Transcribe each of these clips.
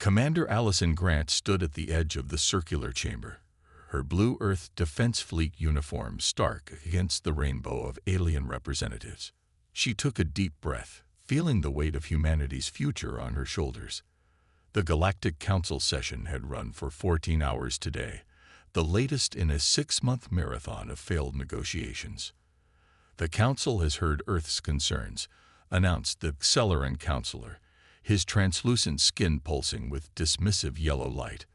Commander Allison Grant stood at the edge of the circular chamber, her Blue Earth Defense Fleet uniform stark against the rainbow of alien representatives. She took a deep breath, feeling the weight of humanity's future on her shoulders. The Galactic Council session had run for 14 hours today, the latest in a 6-month marathon of failed negotiations. The Council has heard Earth's concerns, announced the Accelerant Counselor, his translucent skin pulsing with dismissive yellow light.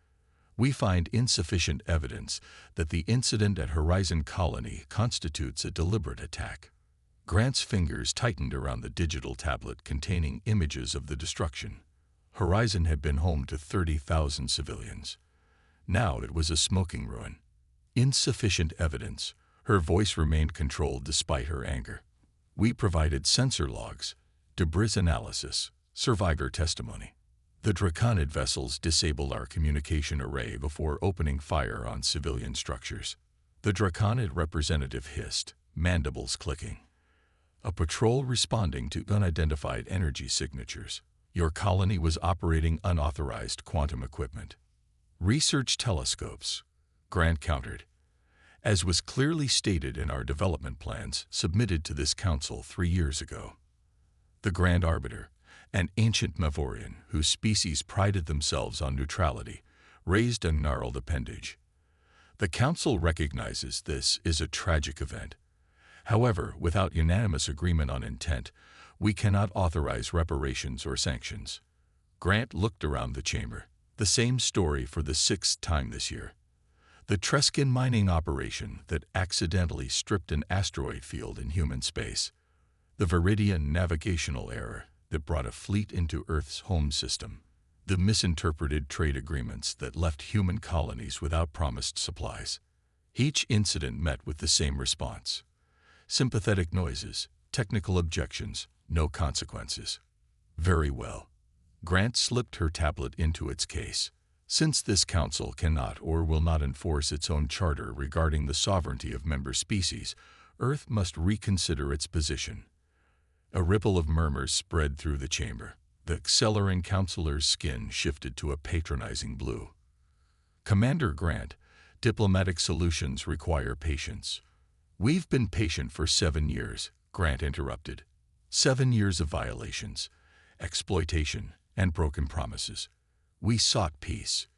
We find insufficient evidence that the incident at Horizon Colony constitutes a deliberate attack. Grant's fingers tightened around the digital tablet containing images of the destruction. Horizon had been home to 30,000 civilians. Now it was a smoking ruin. Insufficient evidence. Her voice remained controlled despite her anger. We provided sensor logs, debris analysis, survivor testimony. The Draconid vessels disabled our communication array before opening fire on civilian structures. The Draconid representative hissed, mandibles clicking. A patrol responding to unidentified energy signatures. Your colony was operating unauthorized quantum equipment. Research telescopes, Grant countered. As was clearly stated in our development plans submitted to this council 3 years ago. The Grand Arbiter, an ancient Mavorian whose species prided themselves on neutrality, raised a gnarled appendage. The Council recognizes this is a tragic event. However, without unanimous agreement on intent, we cannot authorize reparations or sanctions. Grant looked around the chamber. The same story for the 6th time this year. The Treskin mining operation that accidentally stripped an asteroid field in human space. The Viridian navigational error that brought a fleet into Earth's home system. The misinterpreted trade agreements that left human colonies without promised supplies. Each incident met with the same response. Sympathetic noises, technical objections, no consequences. Very well. Grant slipped her tablet into its case. Since this council cannot or will not enforce its own charter regarding the sovereignty of member species, Earth must reconsider its position. A ripple of murmurs spread through the chamber. The Accelerant Counselor's skin shifted to a patronizing blue. Commander Grant, diplomatic solutions require patience. We've been patient for 7 years, Grant interrupted. 7 years of violations, exploitation, and broken promises. We sought peace.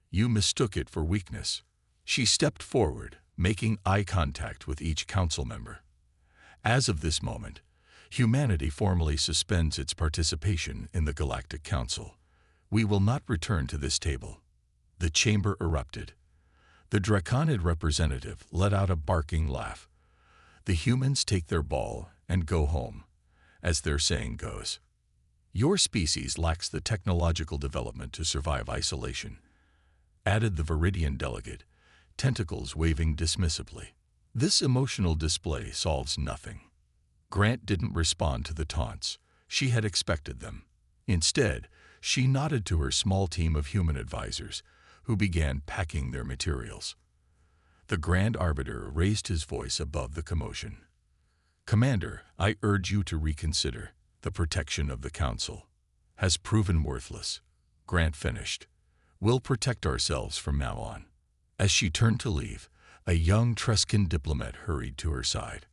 You mistook it for weakness. She stepped forward, making eye contact with each council member. As of this moment, humanity formally suspends its participation in the Galactic Council. We will not return to this table. The chamber erupted. The Draconid representative let out a barking laugh. The humans take their ball and go home, as their saying goes. Your species lacks the technological development to survive isolation, added the Viridian delegate, tentacles waving dismissively. This emotional display solves nothing. Grant didn't respond to the taunts. She had expected them. Instead, she nodded to her small team of human advisors, who began packing their materials. The Grand Arbiter raised his voice above the commotion. Commander, I urge you to reconsider. The protection of the Council has proven worthless. Grant finished. We'll protect ourselves from now on. As she turned to leave, a young Treskin diplomat hurried to her side.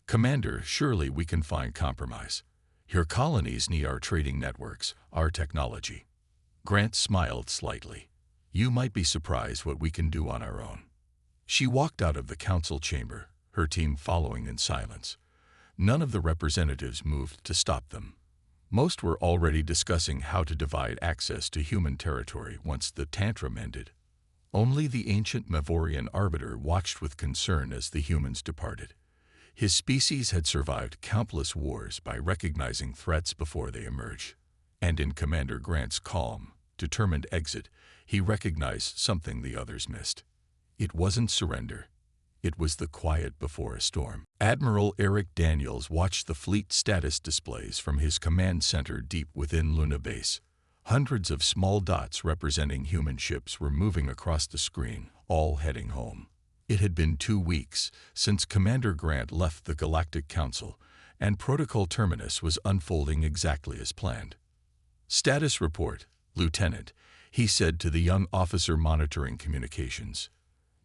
Commander, surely we can find compromise. Your colonies need our trading networks, our technology. Grant smiled slightly. You might be surprised what we can do on our own. She walked out of the council chamber, her team following in silence. None of the representatives moved to stop them. Most were already discussing how to divide access to human territory once the tantrum ended. Only the ancient Mavorian arbiter watched with concern as the humans departed. His species had survived countless wars by recognizing threats before they emerged. And in Commander Grant's calm, determined exit, he recognized something the others missed. It wasn't surrender. It was the quiet before a storm. Admiral Eric Daniels watched the fleet status displays from his command center deep within Luna Base. Hundreds of small dots representing human ships were moving across the screen, all heading home. It had been 2 weeks since Commander Grant left the Galactic Council, and Protocol Terminus was unfolding exactly as planned. Status report, "Lieutenant," he said to the young officer monitoring communications,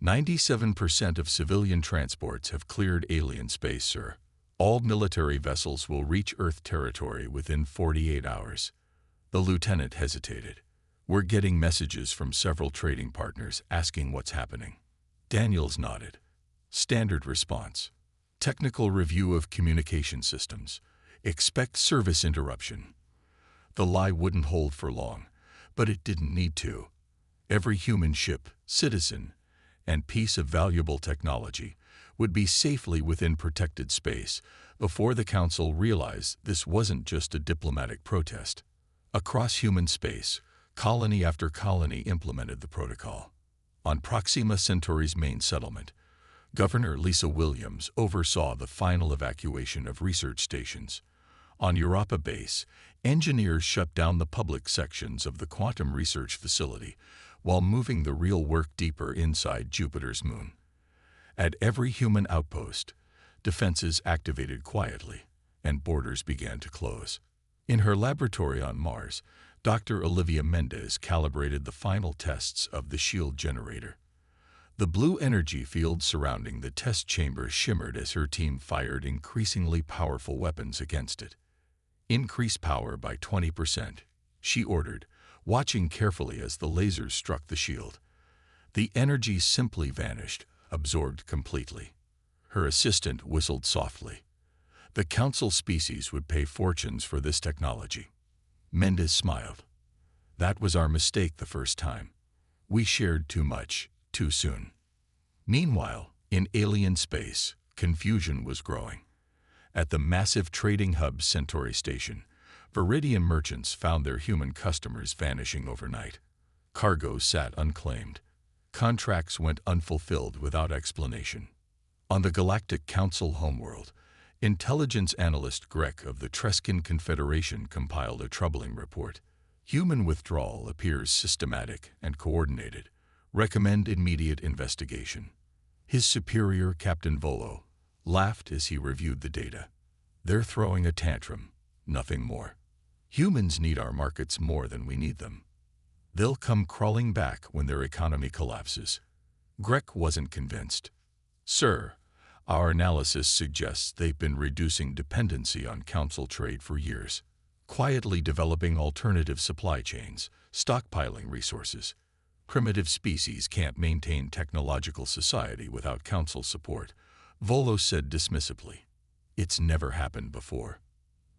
"97% of civilian transports have cleared alien space, sir. All military vessels will reach Earth territory within 48 hours. The lieutenant hesitated. "We're getting messages from several trading partners asking what's happening." Daniels nodded. "Standard response. Technical review of communication systems. Expect service interruption." The lie wouldn't hold for long, but it didn't need to. Every human ship, citizen, and piece of valuable technology would be safely within protected space before the Council realized this wasn't just a diplomatic protest. Across human space, colony after colony implemented the protocol. On Proxima Centauri's main settlement, Governor Lisa Williams oversaw the final evacuation of research stations. On Europa Base, engineers shut down the public sections of the quantum research facility while moving the real work deeper inside Jupiter's moon. At every human outpost, defenses activated quietly, and borders began to close. In her laboratory on Mars, Dr. Olivia Mendez calibrated the final tests of the shield generator. The blue energy field surrounding the test chamber shimmered as her team fired increasingly powerful weapons against it. "Increase power by 20%, she ordered, watching carefully as the lasers struck the shield. The energy simply vanished, absorbed completely. Her assistant whistled softly. The Council species would pay fortunes for this technology. Mendez smiled. "That was our mistake the first time. We shared too much, too soon." Meanwhile, in alien space, confusion was growing. At the massive trading hub Centauri Station, Viridian merchants found their human customers vanishing overnight. Cargo sat unclaimed. Contracts went unfulfilled without explanation. On the Galactic Council homeworld, intelligence analyst Grek of the Treskin Confederation compiled a troubling report. Human withdrawal appears systematic and coordinated. Recommend immediate investigation. His superior, Captain Volo, laughed as he reviewed the data. "They're throwing a tantrum, nothing more. Humans need our markets more than we need them. They'll come crawling back when their economy collapses." Grek wasn't convinced. "Sir, our analysis suggests they've been reducing dependency on Council trade for years, quietly developing alternative supply chains, stockpiling resources. Primitive species can't maintain technological society without Council support," Volo said dismissively. "It's never happened before."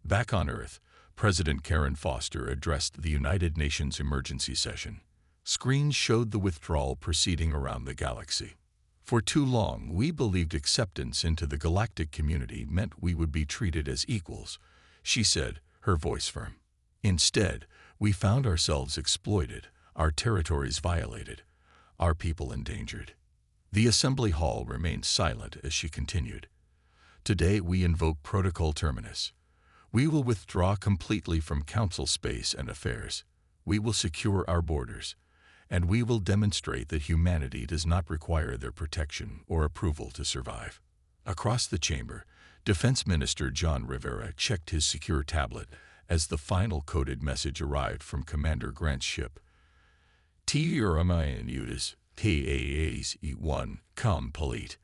Back on Earth, President Karen Foster addressed the United Nations emergency session. Screens showed the withdrawal proceeding around the galaxy. "For too long, we believed acceptance into the galactic community meant we would be treated as equals," she said, her voice firm. "Instead, we found ourselves exploited, our territories violated, our people endangered." The assembly hall remained silent as she continued. "Today we invoke Protocol Terminus. We will withdraw completely from Council space and affairs. We will secure our borders, and we will demonstrate that humanity does not require their protection or approval to survive." Across the chamber, Defense Minister John Rivera checked his secure tablet as the final coded message arrived from Commander Grant's ship. "T-Uramayan TAAs E1 complete.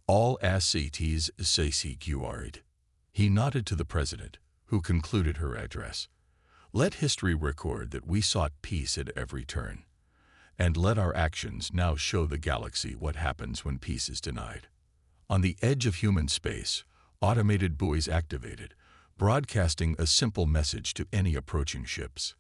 All assets secured." He nodded to the President, who concluded her address. "Let history record that we sought peace at every turn. And let our actions now show the galaxy what happens when peace is denied." On the edge of human space, automated buoys activated, broadcasting a simple message to any approaching ships.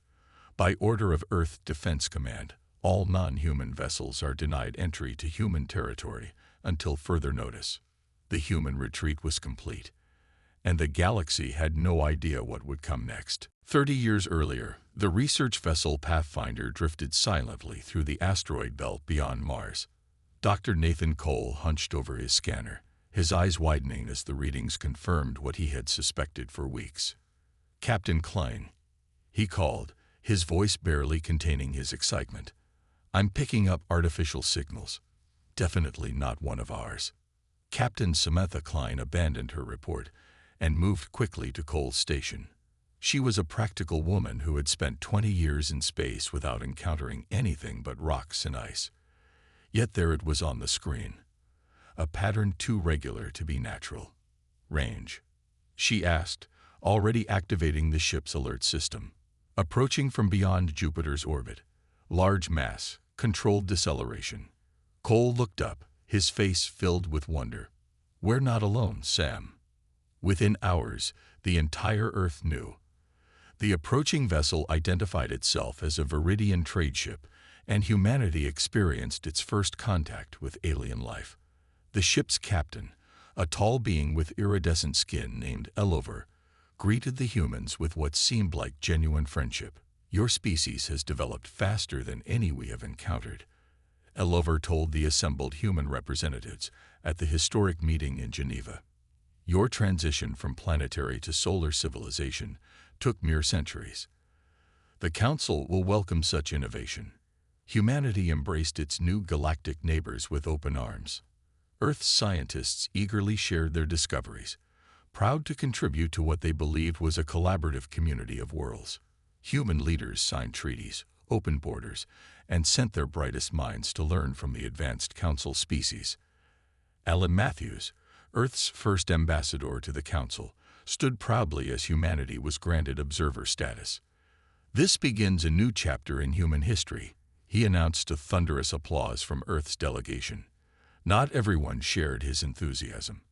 By order of Earth Defense Command, all non-human vessels are denied entry to human territory until further notice. The human retreat was complete, and the galaxy had no idea what would come next. 30 years earlier, the research vessel Pathfinder drifted silently through the asteroid belt beyond Mars. Dr. Nathan Cole hunched over his scanner, his eyes widening as the readings confirmed what he had suspected for weeks. "Captain Klein," he called, his voice barely containing his excitement. "I'm picking up artificial signals. Definitely not one of ours." Captain Samantha Klein abandoned her report and moved quickly to Cole's station. She was a practical woman who had spent 20 years in space without encountering anything but rocks and ice. Yet there it was on the screen. A pattern too regular to be natural. Range, she asked, already activating the ship's alert system. Approaching from beyond Jupiter's orbit. Large mass, controlled deceleration. Cole looked up, his face filled with wonder. We're not alone, Sam. Within hours, the entire Earth knew. The approaching vessel identified itself as a Viridian trade ship, and humanity experienced its first contact with alien life. The ship's captain, a tall being with iridescent skin named Elover, greeted the humans with what seemed like genuine friendship. Your species has developed faster than any we have encountered, Elover told the assembled human representatives at the historic meeting in Geneva. Your transition from planetary to solar civilization took mere centuries. The Council will welcome such innovation. Humanity embraced its new galactic neighbors with open arms. Earth's scientists eagerly shared their discoveries, proud to contribute to what they believed was a collaborative community of worlds. Human leaders signed treaties, opened borders, and sent their brightest minds to learn from the advanced Council species. Alan Matthews, Earth's first ambassador to the Council, stood proudly as humanity was granted observer status. This begins a new chapter in human history, he announced to thunderous applause from Earth's delegation. Not everyone shared his enthusiasm.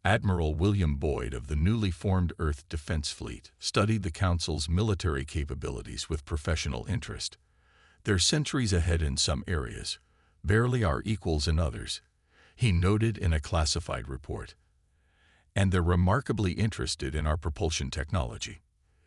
Admiral William Boyd of the newly formed Earth Defense Fleet studied the Council's military capabilities with professional interest. They're centuries ahead in some areas, barely our equals in others, he noted in a classified report. And they're remarkably interested in our propulsion technology.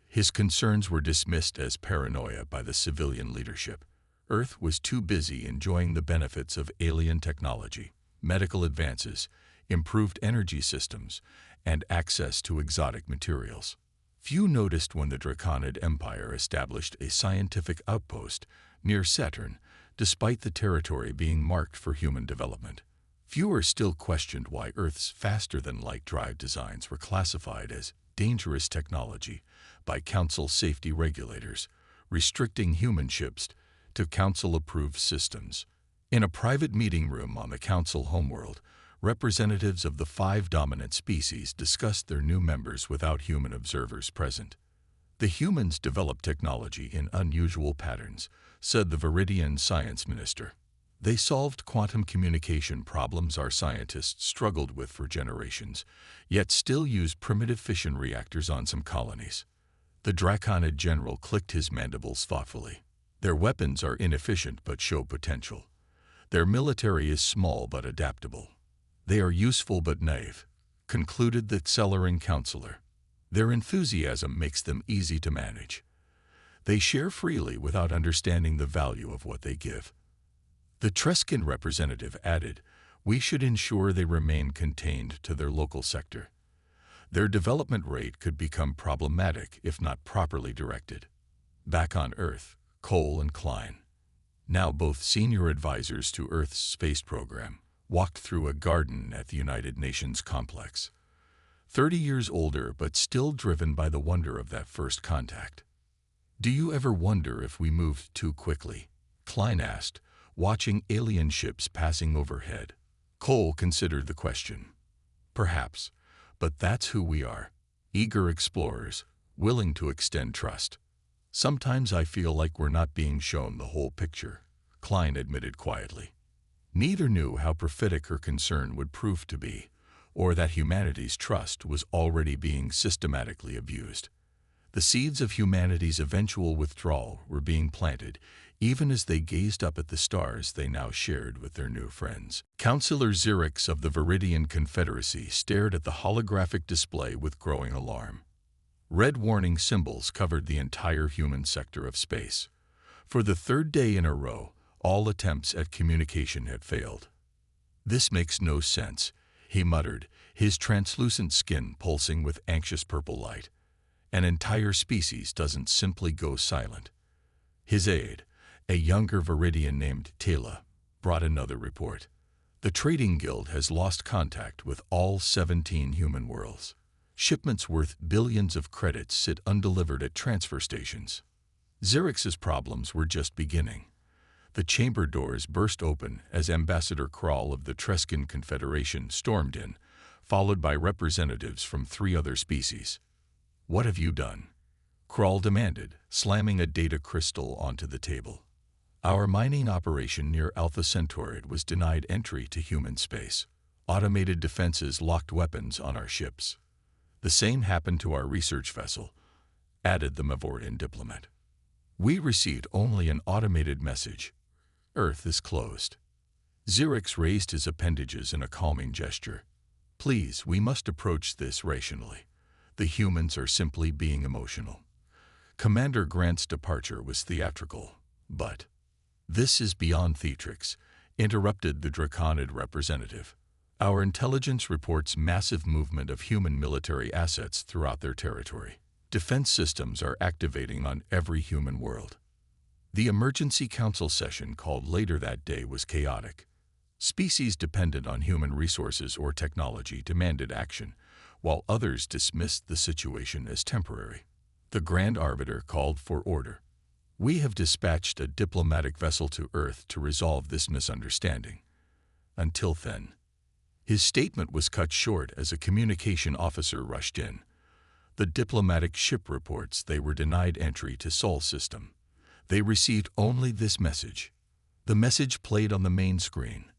His concerns were dismissed as paranoia by the civilian leadership. Earth was too busy enjoying the benefits of alien technology, medical advances, improved energy systems, and access to exotic materials. Few noticed when the Draconid Empire established a scientific outpost near Saturn, despite the territory being marked for human development. Fewer still questioned why Earth's faster-than-light drive designs were classified as dangerous technology by Council safety regulators, restricting human ships to Council-approved systems. In a private meeting room on the Council homeworld, representatives of the 5 dominant species discussed their new members without human observers present. The humans developed technology in unusual patterns, said the Viridian science minister. They solved quantum communication problems our scientists struggled with for generations, yet still use primitive fission reactors on some colonies. The Draconid general clicked his mandibles thoughtfully. Their weapons are inefficient but show potential. Their military is small but adaptable. They are useful but naive, concluded the Cellaring counselor. Their enthusiasm makes them easy to manage. They share freely without understanding the value of what they give. The Treskin representative added, we should ensure they remain contained to their local sector. Their development rate could become problematic if not properly directed. Back on Earth, Cole and Klein, now both senior advisors to Earth's space program, walked through a garden at the United Nations complex. 30 years older but still driven by the wonder of that first contact. Do you ever wonder if we moved too quickly? Klein asked, watching alien ships passing overhead. Cole considered the question. Perhaps, but that's who we are. Eager explorers, willing to extend trust. Sometimes I feel like we're not being shown the whole picture, Klein admitted quietly. Neither knew how prophetic her concern would prove to be, or that humanity's trust was already being systematically abused. The seeds of humanity's eventual withdrawal were being planted, even as they gazed up at the stars they now shared with their new friends. Councillor Xerix of the Viridian Confederacy stared at the holographic display with growing alarm. Red warning symbols covered the entire human sector of space. For the 3rd day in a row, all attempts at communication had failed. This makes no sense, he muttered, his translucent skin pulsing with anxious purple light. An entire species doesn't simply go silent. His aide, a younger Viridian named Taylor, brought another report. The Trading Guild has lost contact with all 17 human worlds. Shipments worth billions of credits sit undelivered at transfer stations. Xerx's problems were just beginning. The chamber doors burst open as Ambassador Krall of the Treskin Confederation stormed in, followed by representatives from 3 other species. "What have you done?" Krall demanded, slamming a data crystal onto the table. "Our mining operation near Alpha Centauri was denied entry to human space. Automated defenses locked weapons on our ships. The same happened to our research vessel," added the Mavorian diplomat. "We received only an automated message. Earth is closed." Xerx raised his appendages in a calming gesture. "Please, we must approach this rationally. The humans are simply being emotional." Commander Grant's departure was theatrical, but "This is beyond theatrics," interrupted the Draconid representative. "Our intelligence reports massive movement of human military assets throughout their territory. Defense systems are activating on every human world." The emergency council session called later that day was chaotic. Species dependent on human resources or technology demanded action, while others dismissed the situation as temporary. The Grand Arbiter called for order. "We have dispatched a diplomatic vessel to Earth to resolve this misunderstanding. Until then." His statement was cut short as a communication officer rushed in. The diplomatic ship reports they were denied entry to Sol system. They received only this message. The message played on the main screen.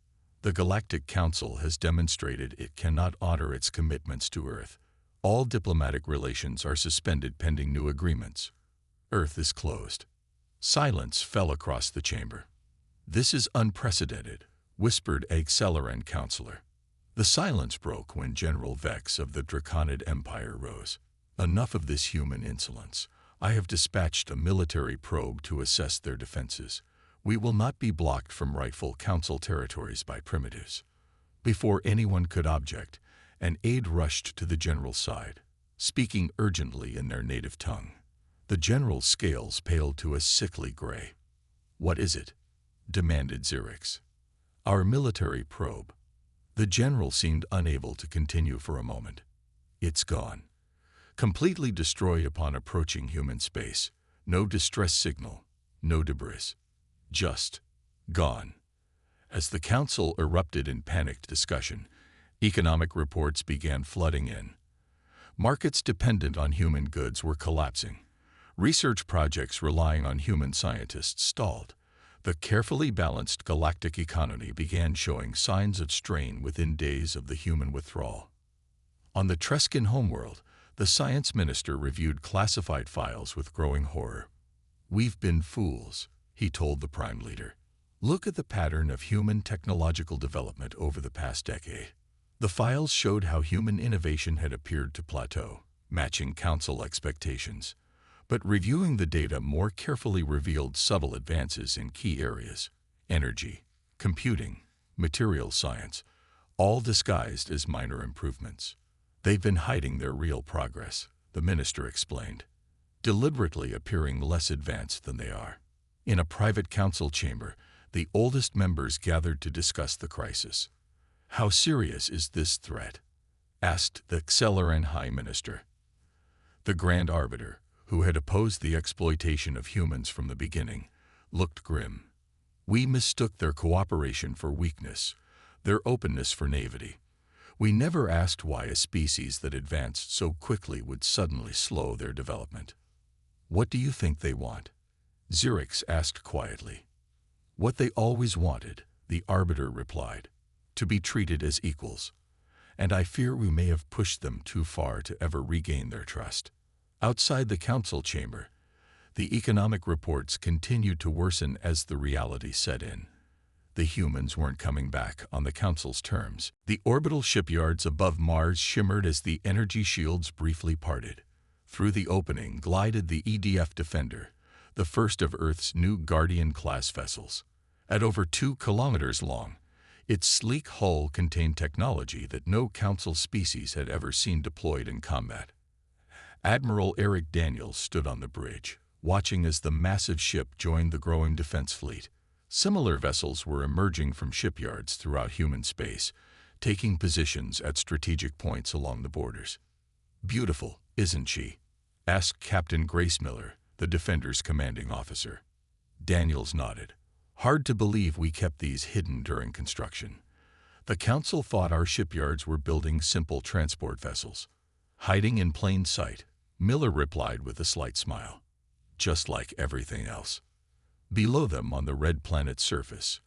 "The Galactic Council has demonstrated it cannot honor its commitments to Earth. All diplomatic relations are suspended pending new agreements. Earth is closed." Silence fell across the chamber. "This is unprecedented," whispered Accelerant Counselor. The silence broke when General Vex of the Draconid Empire rose. "Enough of this human insolence. I have dispatched a military probe to assess their defenses. We will not be blocked from rightful council territories by primitives." Before anyone could object, an aide rushed to the general's side, speaking urgently in their native tongue. The general's scales paled to a sickly gray. "What is it?" demanded Xerx. "Our military probe." The general seemed unable to continue for a moment. "It's gone. Completely destroyed upon approaching human space. No distress signal, no debris. Just gone." As the council erupted in panicked discussion, economic reports began flooding in. Markets dependent on human goods were collapsing. Research projects relying on human scientists stalled. The carefully balanced galactic economy began showing signs of strain within days of the human withdrawal. On the Treskin homeworld, the science minister reviewed classified files with growing horror. "We've been fools," he told the prime leader. "Look at the pattern of human technological development over the past decade." The files showed how human innovation had appeared to plateau, matching council expectations. But reviewing the data more carefully revealed subtle advances in key areas: energy, computing, materials science, all disguised as minor improvements. "They've been hiding their real progress," the minister explained, "deliberately appearing less advanced than they are." In a private council chamber, the oldest members gathered to discuss the crisis. "How serious is this threat?" asked the Accelerant High Minister. The Grand Arbiter, who had opposed the exploitation of humans from the beginning, looked grim. "We mistook their cooperation for weakness, their openness for naivety. We never asked why a species that advanced so quickly would suddenly slow their development." "What do you think they want?" Xerx asked quietly. "What they always wanted," the Arbiter replied, "to be treated as equals. And I fear we may have pushed them too far to ever regain their trust." Outside the council chamber, the economic reports continued to worsen as the reality set in. The humans weren't coming back on the council's terms. The orbital shipyards above Mars shimmered as the energy shields briefly parted. Through the opening glided the EDF Defender, the first of Earth's new Guardian-class vessels. At over 2 kilometers long, its sleek hull contained technology that no council species had ever seen deployed in combat. Admiral Eric Daniels stood on the bridge, watching as the massive ship joined the growing defense fleet. Similar vessels were emerging from shipyards throughout human space, taking positions at strategic points along the borders. "Beautiful, isn't she?" asked Captain Grace Miller, the Defender's commanding officer. Daniels nodded. "Hard to believe we kept these hidden during construction. The Council thought our shipyards were building simple transport vessels. Hiding in plain sight," Miller replied with a slight smile. "Just like everything else." Below them on the red planet's surface,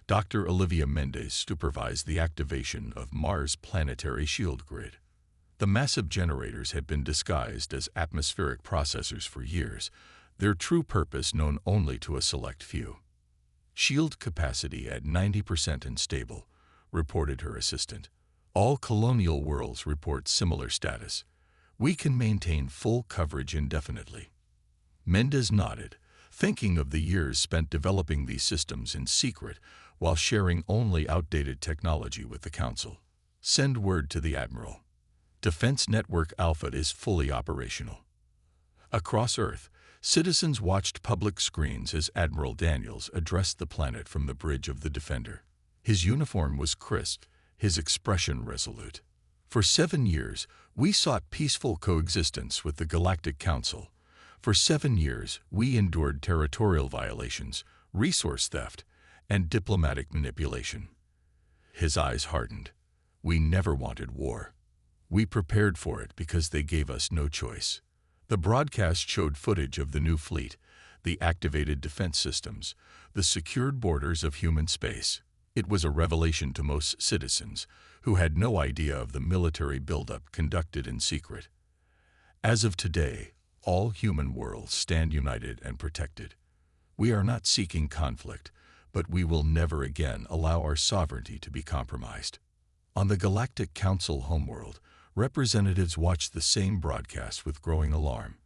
Dr. Olivia Mendez supervised the activation of Mars' planetary shield grid. The massive generators had been disguised as atmospheric processors for years, their true purpose known only to a select few. "Shield capacity at 90% and stable," reported her assistant. "All colonial worlds report similar status. We can maintain full coverage indefinitely." Mendez nodded, thinking of the years spent developing these systems in secret while sharing only outdated technology with the Council. "Send word to the Admiral. Defense Network Alpha is fully operational." Across Earth, citizens watched public screens as Admiral Daniels addressed the planet from the bridge of the Defender. His uniform was crisp, his expression resolute. "For 7 years, we sought peaceful coexistence with the Galactic Council. For 7 years, we endured territorial violations, resource theft, and diplomatic manipulation." His eyes hardened. "We never wanted war. We prepared for it because they gave us no choice." The broadcast showed footage of the new fleet, the activated defense systems, the secured borders of human space. It was a revelation to most citizens, who had no idea of the military buildup conducted in secret. As of today, all human worlds stand united and protected. We are not seeking conflict, but we will never again allow our sovereignty to be compromised. On the Galactic Council homeworld, representatives watched the same broadcast with growing alarm.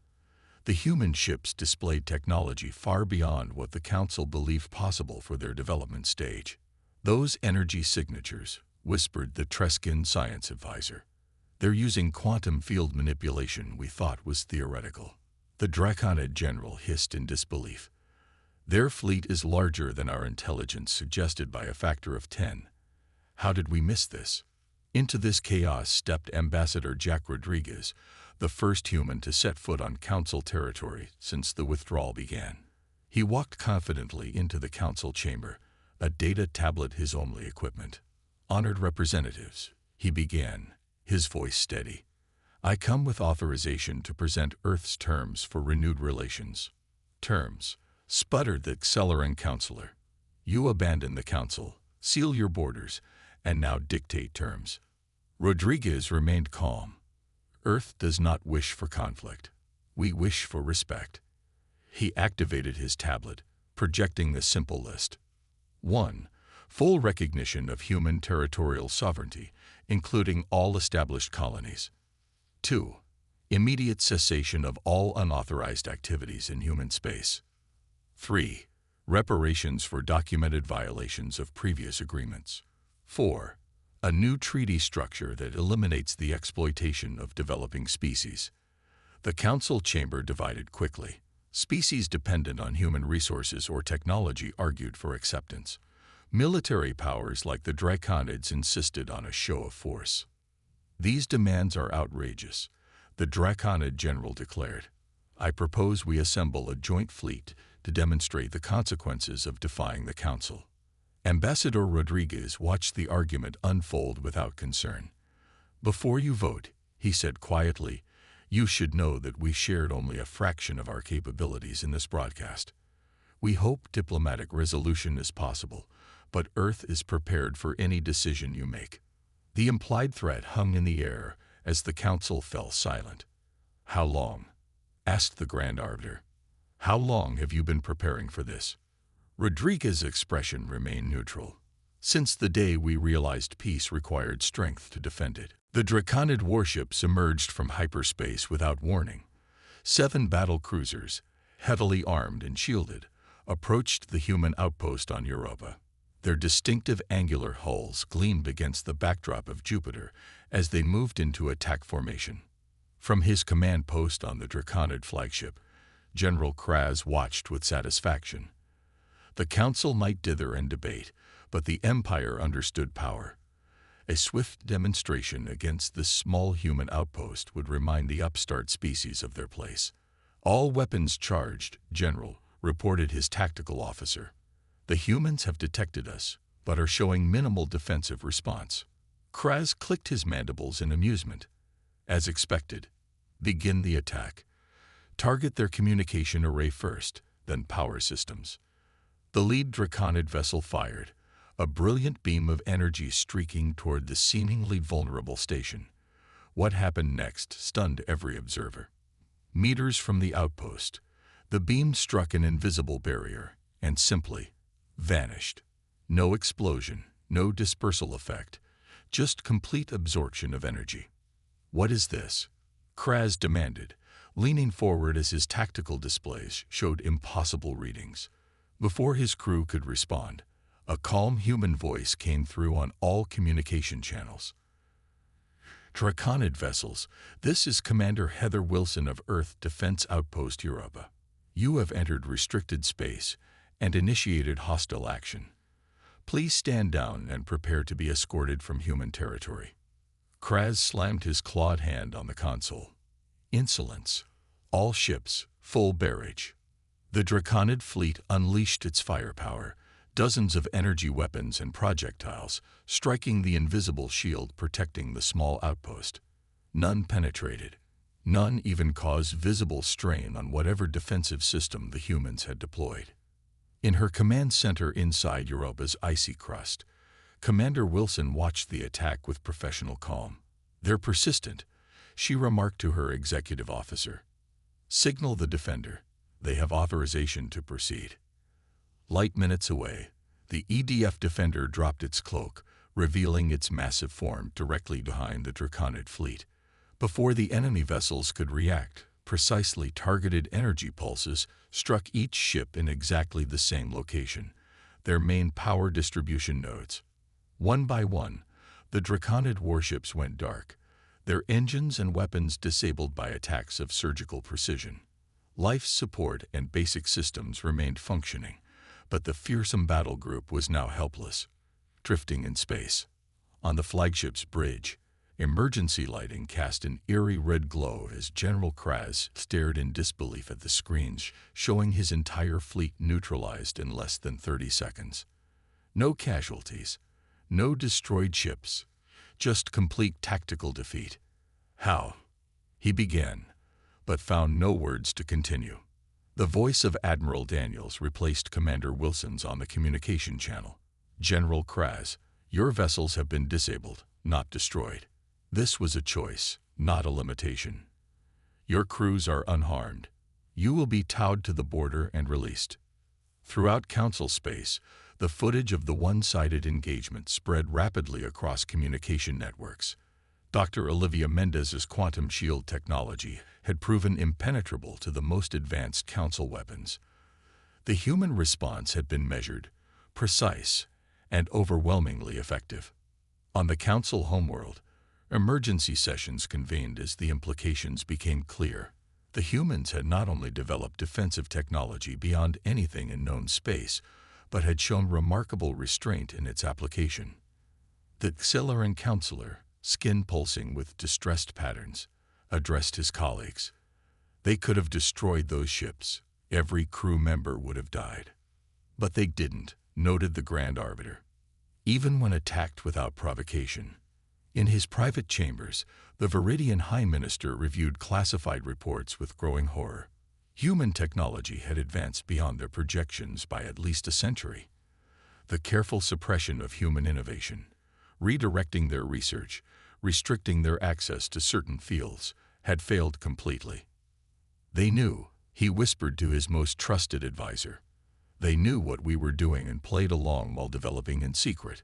The human ships displayed technology far beyond what the Council believed possible for their development stage. "Those energy signatures," whispered the Treskin science advisor. "They're using quantum field manipulation we thought was theoretical." The Draconid general hissed in disbelief. "Their fleet is larger than our intelligence suggested by a factor of 10. How did we miss this?" Into this chaos stepped Ambassador Jack Rodriguez, the first human to set foot on Council territory since the withdrawal began. He walked confidently into the Council chamber, a data tablet his only equipment. "Honored representatives," he began, his voice steady. "I come with authorization to present Earth's terms for renewed relations." "Terms," sputtered the Accelerant counselor. "You abandon the Council, seal your borders, and now dictate terms." Rodriguez remained calm. "Earth does not wish for conflict. We wish for respect." He activated his tablet, projecting the simple list. 1. Full recognition of human territorial sovereignty, including all established colonies. 2. Immediate cessation of all unauthorized activities in human space. 3. Reparations for documented violations of previous agreements. 4. A new treaty structure that eliminates the exploitation of developing species. The Council chamber divided quickly. Species dependent on human resources or technology argued for acceptance. Military powers like the Draconids insisted on a show of force. "These demands are outrageous," the Draconid general declared. "I propose we assemble a joint fleet to demonstrate the consequences of defying the Council." Ambassador Rodriguez watched the argument unfold without concern. "Before you vote," he said quietly, "you should know that we shared only a fraction of our capabilities in this broadcast. We hope diplomatic resolution is possible, but Earth is prepared for any decision you make." The implied threat hung in the air as the Council fell silent. "How long?" asked the Grand Arbiter. "How long have you been preparing for this?" Rodriguez's expression remained neutral. "Since the day we realized peace required strength to defend it." The Draconid warships emerged from hyperspace without warning. 7 battle cruisers, heavily armed and shielded, approached the human outpost on Europa. Their distinctive angular hulls gleamed against the backdrop of Jupiter as they moved into attack formation. From his command post on the Draconid flagship, General Kraz watched with satisfaction. The Council might dither and debate, but the Empire understood power. A swift demonstration against this small human outpost would remind the upstart species of their place. "All weapons charged, General," reported his tactical officer. "The humans have detected us, but are showing minimal defensive response." Kraz clicked his mandibles in amusement. "As expected. Begin the attack. Target their communication array first, then power systems." The lead Draconid vessel fired, a brilliant beam of energy streaking toward the seemingly vulnerable station. What happened next stunned every observer. Meters from the outpost, the beam struck an invisible barrier and simply vanished. No explosion, no dispersal effect, just complete absorption of energy. "What is this?" Kraz demanded, leaning forward as his tactical displays showed impossible readings. Before his crew could respond, a calm human voice came through on all communication channels. "Draconid vessels, this is Commander Heather Wilson of Earth Defense Outpost Europa. You have entered restricted space and initiated hostile action. Please stand down and prepare to be escorted from human territory." Kraz slammed his clawed hand on the console. "Insolence. All ships, full barrage." The Draconid fleet unleashed its firepower, dozens of energy weapons and projectiles, striking the invisible shield protecting the small outpost. None penetrated. None even caused visible strain on whatever defensive system the humans had deployed. In her command center inside Europa's icy crust, Commander Wilson watched the attack with professional calm. "They're persistent," she remarked to her executive officer. "Signal the defender. They have authorization to proceed." Light minutes away, the EDF defender dropped its cloak, revealing its massive form directly behind the Draconid fleet. Before the enemy vessels could react, precisely targeted energy pulses struck each ship in exactly the same location, their main power distribution nodes. One by one, the Draconid warships went dark, their engines and weapons disabled by attacks of surgical precision. Life support and basic systems remained functioning, but the fearsome battle group was now helpless, drifting in space. On the flagship's bridge, emergency lighting cast an eerie red glow as General Kraz stared in disbelief at the screens, showing his entire fleet neutralized in less than 30 seconds. No casualties, no destroyed ships, just complete tactical defeat. "How?" he began, but found no words to continue. The voice of Admiral Daniels replaced Commander Wilson's on the communication channel. "General Kraz, your vessels have been disabled, not destroyed. This was a choice, not a limitation. Your crews are unharmed. You will be towed to the border and released." Throughout Council space, the footage of the one-sided engagement spread rapidly across communication networks. Dr. Olivia Mendez's quantum shield technology had proven impenetrable to the most advanced Council weapons. The human response had been measured, precise, and overwhelmingly effective. On the Council homeworld, emergency sessions convened as the implications became clear. The humans had not only developed defensive technology beyond anything in known space, but had shown remarkable restraint in its application. The Xylaran counselor, skin pulsing with distressed patterns, addressed his colleagues. "They could have destroyed those ships. Every crew member would have died. But they didn't," noted the Grand Arbiter. "Even when attacked without provocation." In his private chambers, the Viridian High Minister reviewed classified reports with growing horror. Human technology had advanced beyond their projections by at least a century. The careful suppression of human innovation, redirecting their research, restricting their access to certain fields, had failed completely. "They knew," he whispered to his most trusted advisor. "They knew what we were doing and played along while developing in secret."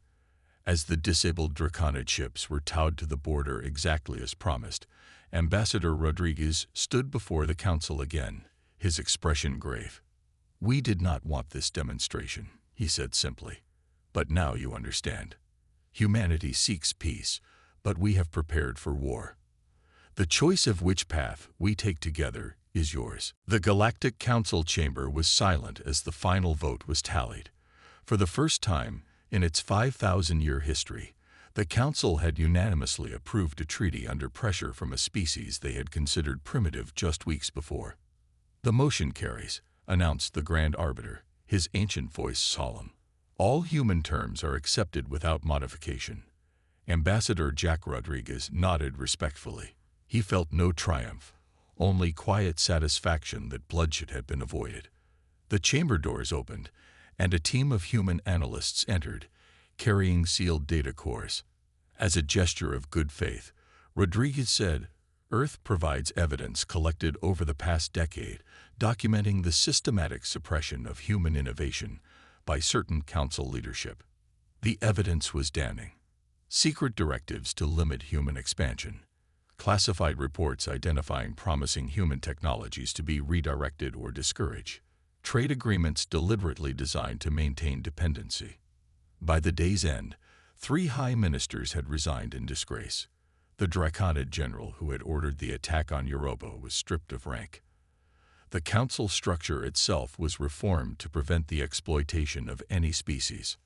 As the disabled Draconid ships were towed to the border exactly as promised, Ambassador Rodriguez stood before the Council again, his expression grave. "We did not want this demonstration," he said simply. "But now you understand. Humanity seeks peace, but we have prepared for war. The choice of which path we take together is yours." The Galactic Council chamber was silent as the final vote was tallied. For the first time in its 5,000-year history, The Council had unanimously approved a treaty under pressure from a species they had considered primitive just weeks before. "The motion carries," announced the Grand Arbiter, his ancient voice solemn. "All human terms are accepted without modification." Ambassador Jack Rodriguez nodded respectfully. He felt no triumph, only quiet satisfaction that bloodshed had been avoided. The chamber doors opened, and a team of human analysts entered, carrying sealed data cores. As a gesture of good faith, Rodriguez said, "Earth provides evidence collected over the past decade documenting the systematic suppression of human innovation by certain council leadership. The evidence was damning. Secret directives to limit human expansion, classified reports identifying promising human technologies to be redirected or discouraged, trade agreements deliberately designed to maintain dependency." By the day's end, 3 high ministers had resigned in disgrace. The Draconid general who had ordered the attack on Europa was stripped of rank. The council structure itself was reformed to prevent the exploitation of any species.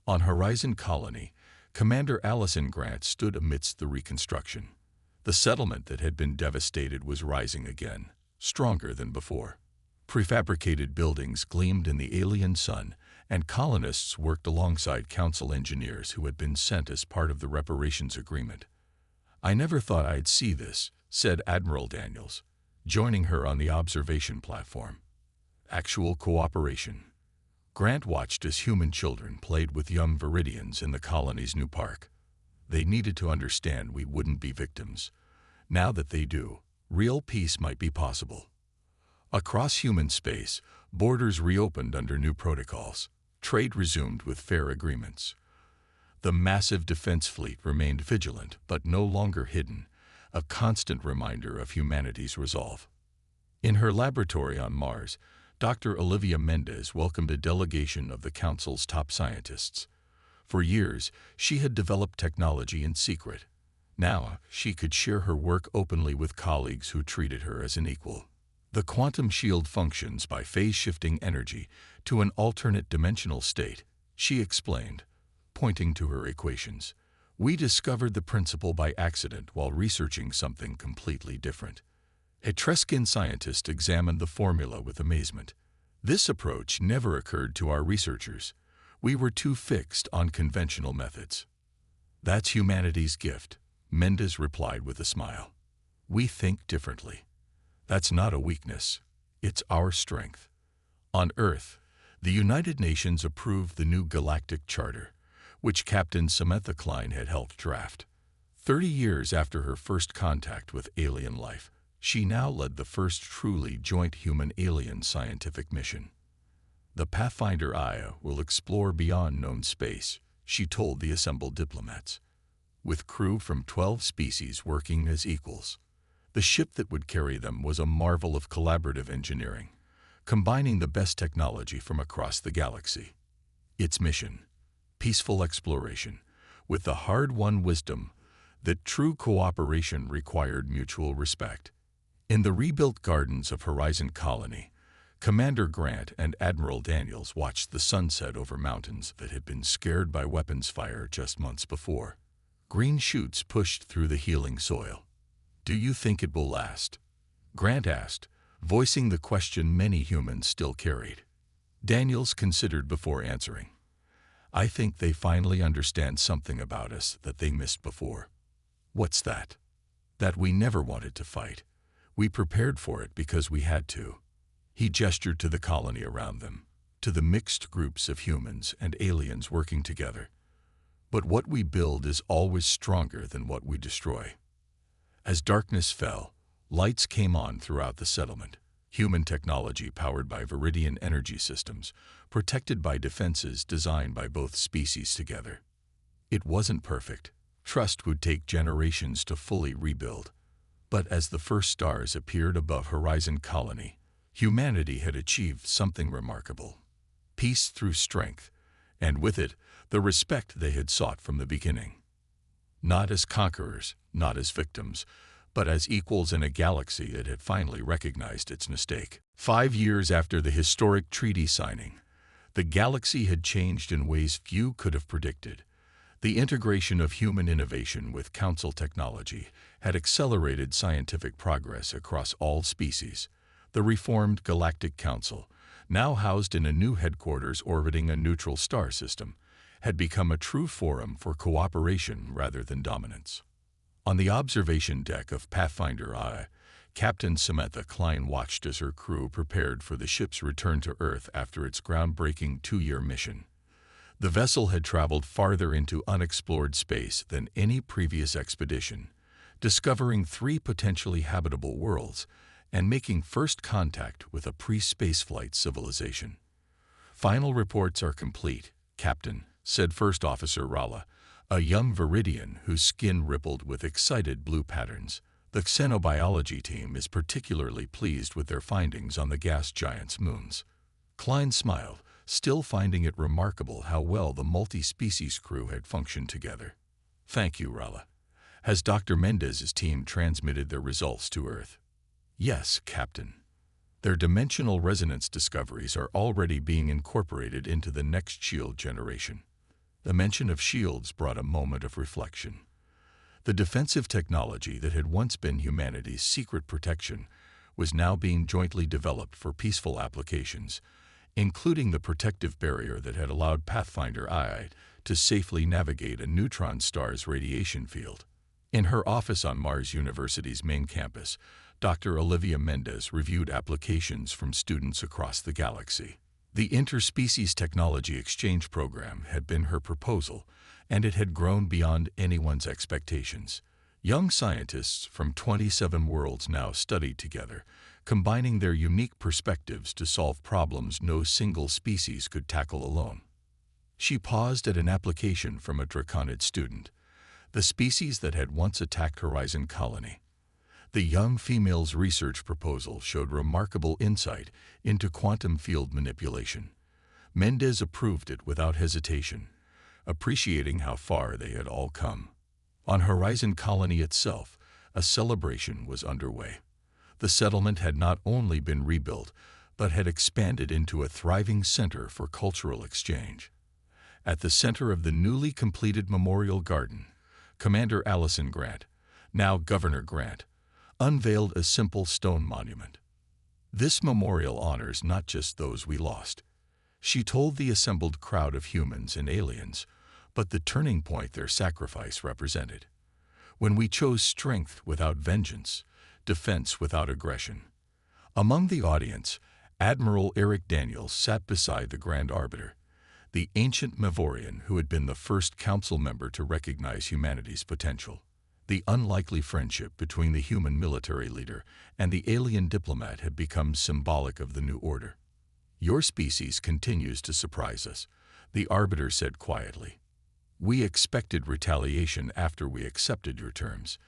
On Horizon Colony, Commander Allison Grant stood amidst the reconstruction. The settlement that had been devastated was rising again, stronger than before. Prefabricated buildings gleamed in the alien sun, and colonists worked alongside council engineers who had been sent as part of the reparations agreement. "I never thought I'd see this," said Admiral Daniels, joining her on the observation platform. Actual cooperation. Grant watched as human children played with young Viridians in the colony's new park. They needed to understand we wouldn't be victims. Now that they do, real peace might be possible. Across human space, borders reopened under new protocols. Trade resumed with fair agreements. The massive defense fleet remained vigilant but no longer hidden, a constant reminder of humanity's resolve. In her laboratory on Mars, Dr. Olivia Mendez welcomed a delegation of the Council's top scientists. For years, she had developed technology in secret. Now, she could share her work openly with colleagues who treated her as an equal. The quantum shield functions by phase-shifting energy to an alternate dimensional state, she explained, pointing to her equations. "We discovered the principle by accident while researching something completely different." A Treskin scientist examined the formula with amazement. "This approach never occurred to our researchers. We were too fixed on conventional methods." "That's humanity's gift," Mendez replied with a smile. "We think differently. That's not a weakness. It's our strength." On Earth, the United Nations approved the new Galactic Charter, which Captain Samantha Klein had helped draft. 30 years after her first contact with alien life, she now led the first truly joint human-alien scientific mission. "The Pathfinder Aya will explore beyond known space," she told the assembled diplomats, with crew from 12 species working as equals. The ship that would carry them was a marvel of collaborative engineering, combining the best technology from across the galaxy. Its mission: peaceful exploration, with the hard-won wisdom that true cooperation required mutual respect. In the rebuilt gardens of Horizon Colony, Commander Grant and Admiral Daniels watched the sunset over mountains that had been scared by weapons fire just months before. Green shoots pushed through the healing soil. "Do you think it will last?" Grant asked, voicing the question many humans still carried. Daniels considered before answering. "I think they finally understand something about us that they missed before." "What's that?" "That we never wanted to fight. We prepared for it because we had to." He gestured to the colony around them, to the mixed groups of humans and aliens working together. "But what we build is always stronger than what we destroy." As darkness fell, lights came on throughout the settlement. Human technology powered by Viridian energy systems, protected by defenses designed by both species together. It wasn't perfect. Trust would take generations to fully rebuild. But as the first stars appeared above Horizon Colony, humanity had achieved something remarkable. Peace through strength, and with it, the respect they had sought from the beginning. Not as conquerors, not as victims, but as equals in a galaxy that had finally recognized its mistake. 5 years after the historic treaty signing, the galaxy had changed in ways few could have predicted. The integration of human innovation with council technology had accelerated scientific progress across all species. The reformed Galactic Council, now housed in a new headquarters orbiting a neutral star system, had become a true forum for cooperation rather than dominance. On the observation deck of Pathfinder I, Captain Samantha Klein watched as her crew prepared for the ship's return to Earth after its groundbreaking 2-year mission. The vessel had traveled farther into unexplored space than any previous expedition, discovering 3 potentially habitable worlds and making first contact with a pre-spaceflight civilization. "Final reports are complete, Captain," said First Officer Rala, a young Viridian whose skin rippled with excited blue patterns. "The xenobiology team is particularly pleased with their findings on the gas giant's moons." Klein smiled, still finding it remarkable how well the multi-species crew had functioned together. "Thank you, Rala. Has Dr. Mendez's team transmitted their results to Earth?" "Yes, Captain. Their dimensional resonance discoveries are already being incorporated into the next shield generation." The mention of shields brought a moment of reflection. The defensive technology that had once been humanity's secret protection was now being jointly developed for peaceful applications, including the protective barrier that had allowed Pathfinder I to safely navigate a neutron star's radiation field. In her office on Mars University's main campus, Dr. Olivia Mendez reviewed applications from students across the galaxy. The Interspecies Technology Exchange Program had been her proposal, and it had grown beyond anyone's expectations. Young scientists from 27 worlds now studied together, combining their unique perspectives to solve problems no single species could tackle alone. She paused at an application from a Draconid student, the species that had once attacked Horizon Colony. The young female's research proposal showed remarkable insight into quantum field manipulation. Mendez approved it without hesitation, appreciating how far they had all come. On Horizon Colony itself, a celebration was underway. The settlement had not only been rebuilt, but had expanded into a thriving center for cultural exchange. At the center of the newly completed memorial garden, Commander Allison Grant, now Governor Grant, unveiled a simple stone monument. "This memorial honors not just those we lost," she told the assembled crowd of humans and aliens, but the turning point their sacrifice represented. "When we chose strength without vengeance, defense without aggression." Among the audience, Admiral Eric Daniels sat beside the Grand Arbiter, the ancient Mavorian who had been the first council member to recognize humanity's potential. The unlikely friendship between the human military leader and the alien diplomat had become symbolic of the new order. "Your species continues to surprise us," the Arbiter said quietly. "We expected retaliation after we accepted your terms.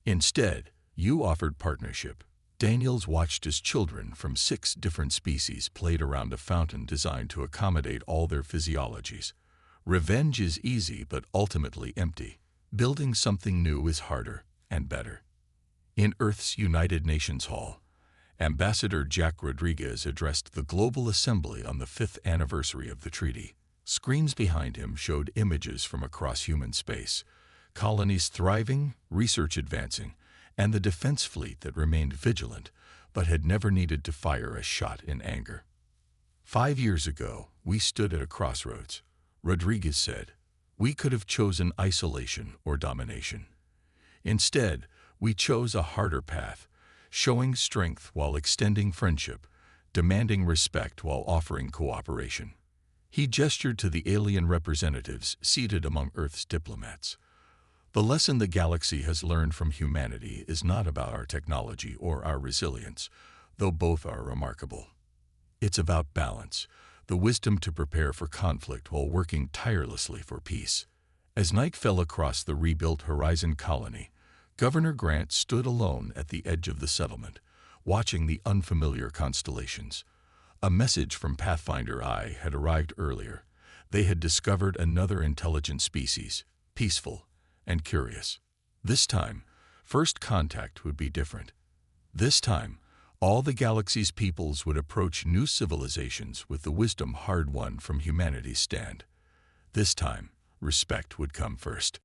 Instead, you offered partnership." Daniels watched as children from 6 different species played around a fountain designed to accommodate all their physiologies. Revenge is easy but ultimately empty. Building something new is harder and better. In Earth's United Nations Hall, Ambassador Jack Rodriguez addressed the Global Assembly on the 5th anniversary of the treaty. Screens behind him showed images from across human space, colonies thriving, research advancing, and the defense fleet that remained vigilant but had never needed to fire a shot in anger. "5 years ago, we stood at a crossroads," Rodriguez said. "We could have chosen isolation or domination. Instead, we chose a harder path, showing strength while extending friendship, demanding respect while offering cooperation." He gestured to the alien representatives seated among Earth's diplomats. "The lesson the galaxy has learned from humanity is not about our technology or our resilience, though both are remarkable. It's about balance, the wisdom to prepare for conflict while working tirelessly for peace." As night fell across the rebuilt Horizon Colony, Governor Grant stood alone at the edge of the settlement, watching the unfamiliar constellations. A message from Pathfinder I had arrived earlier. They had discovered another intelligent species, peaceful and curious. This time, first contact would be different. This time, all the galaxy's peoples would approach new civilizations with the wisdom hard-won from humanity's stand. This time, respect would come first.